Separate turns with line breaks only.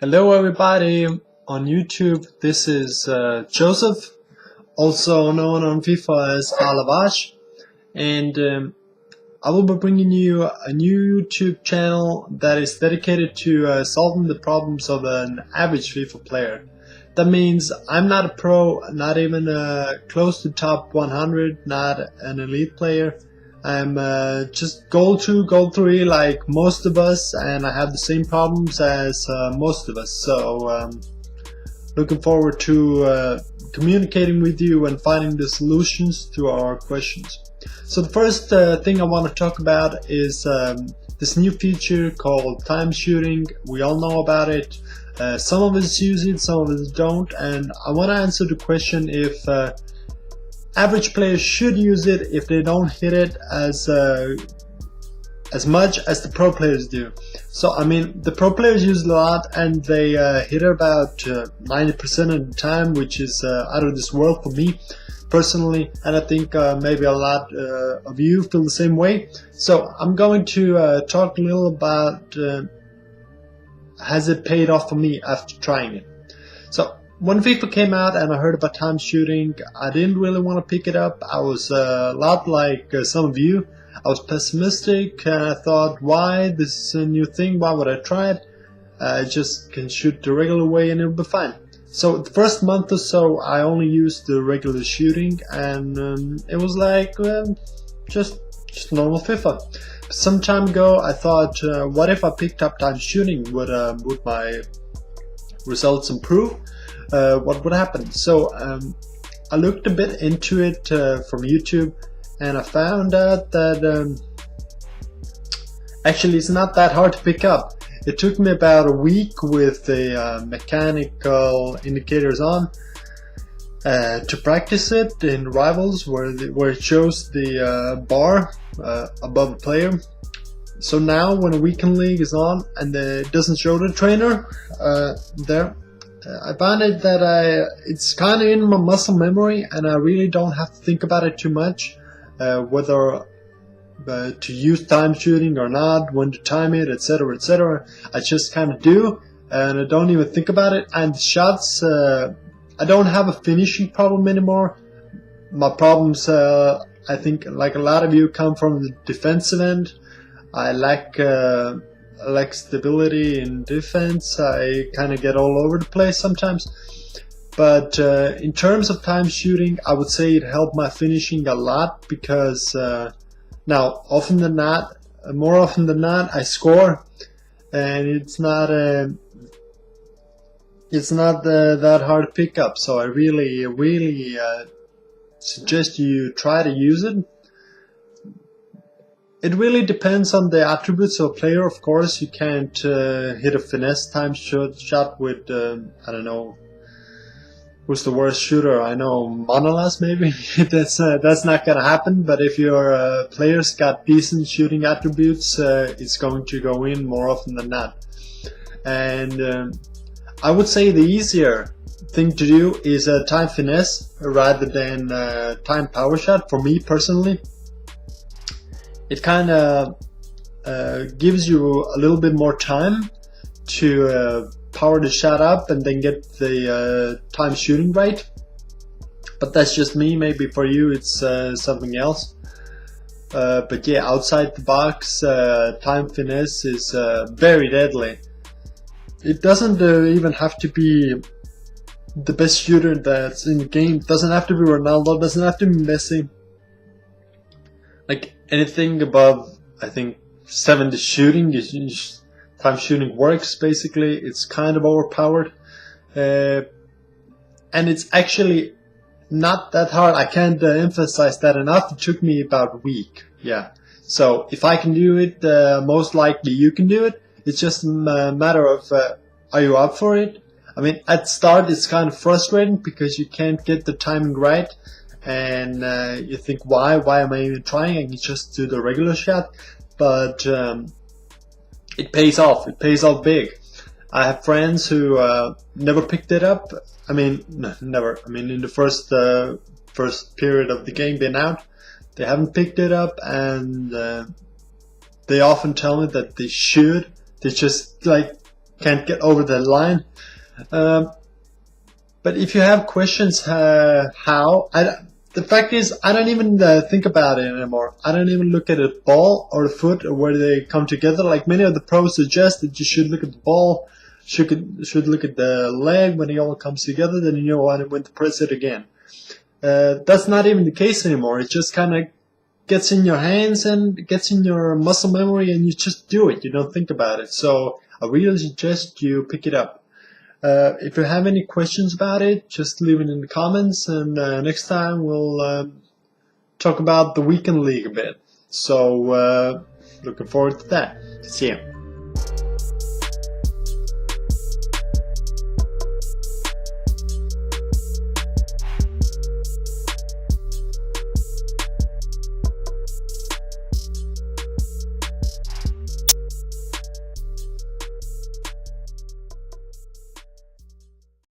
Hello everybody on YouTube. This is Joseph, also known on FIFA as Alavash, and I will be bringing you a new YouTube channel that is dedicated to solving the problems of an average FIFA player. That means I'm not a pro, not even close to top 100, not an elite player. I'm just goal 2, goal 3 like most of us, and I have the same problems as most of us. So looking forward to communicating with you and finding the solutions to our questions. So the first thing I want to talk about is this new feature called time shooting. We all know about it. Some of us use it, some of us don't, and I want to answer the question if average players should use it if they don't hit it as much as the pro players do. So I mean, the pro players use it a lot, and they hit it about 90% of the time, which is out of this world for me personally, and I think maybe a lot of you feel the same way. So I'm going to talk a little about has it paid off for me after trying it. So when FIFA came out and I heard about time shooting, I didn't really want to pick it up. I was a lot like some of you. I was pessimistic and I thought, why? This is a new thing, why would I try it? I just can shoot the regular way and it'll be fine. So the first month or so I only used the regular shooting, and it was like just normal FIFA. Some time ago I thought, what if I picked up time shooting? Would my results improve? What would happen? So I looked a bit into it from YouTube, and I found out that actually it's not that hard to pick up. It took me about a week with the mechanical indicators on to practice it in Rivals, where it shows the bar above a player. So now when a weekend league is on and it doesn't show the trainer there, I found it that it's kind of in my muscle memory, and I really don't have to think about it too much, whether to use time shooting or not, when to time it, etc., etc. I just kind of do, and I don't even think about it. And the shots, I don't have a finishing problem anymore. My problems, I think, like a lot of you, come from the defensive end. I lack stability in defense. I kind of get all over the place sometimes. But in terms of time shooting, I would say it helped my finishing a lot, because now more often than not, I score, and it's not that hard to pick up. So I really suggest you try to use it. It really depends on the attributes of a player, of course. You can't hit a finesse time shot with, I don't know, who's the worst shooter? I know, Manolas maybe? That's not gonna happen, but if your player's got decent shooting attributes, it's going to go in more often than not. And I would say the easier thing to do is time finesse rather than time power shot, for me personally. It kind of gives you a little bit more time to power the shot up and then get the time shooting right. But that's just me. Maybe for you it's something else. But yeah, outside the box, time finesse is very deadly. It doesn't even have to be the best shooter that's in the game. It doesn't have to be Ronaldo. It doesn't have to be Messi. Like anything above, I think, 70 shooting, time shooting works. Basically, it's kind of overpowered, and it's actually not that hard. I can't emphasize that enough. It took me about a week. Yeah. So if I can do it, most likely you can do it. It's just a matter of are you up for it? I mean, at start it's kind of frustrating because you can't get the timing right, and you think, why am I even trying? I can just do the regular shot. But it pays off. It pays off big. I have friends who never picked it up. I mean, never. I mean, in the first period of the game being out, they haven't picked it up, and they often tell me that they should. They just like can't get over the line. But if you have questions, the fact is, I don't even think about it anymore. I don't even look at the ball or the foot or where they come together. Like many of the pros suggest that you should look at the ball, should look at the leg when it all comes together, then you know when to press it again. That's not even the case anymore. It just kind of gets in your hands and gets in your muscle memory, and you just do it. You don't think about it. So I really suggest you pick it up. If you have any questions about it, just leave it in the comments, and next time we'll talk about the weekend league a bit. So looking forward to that. See you.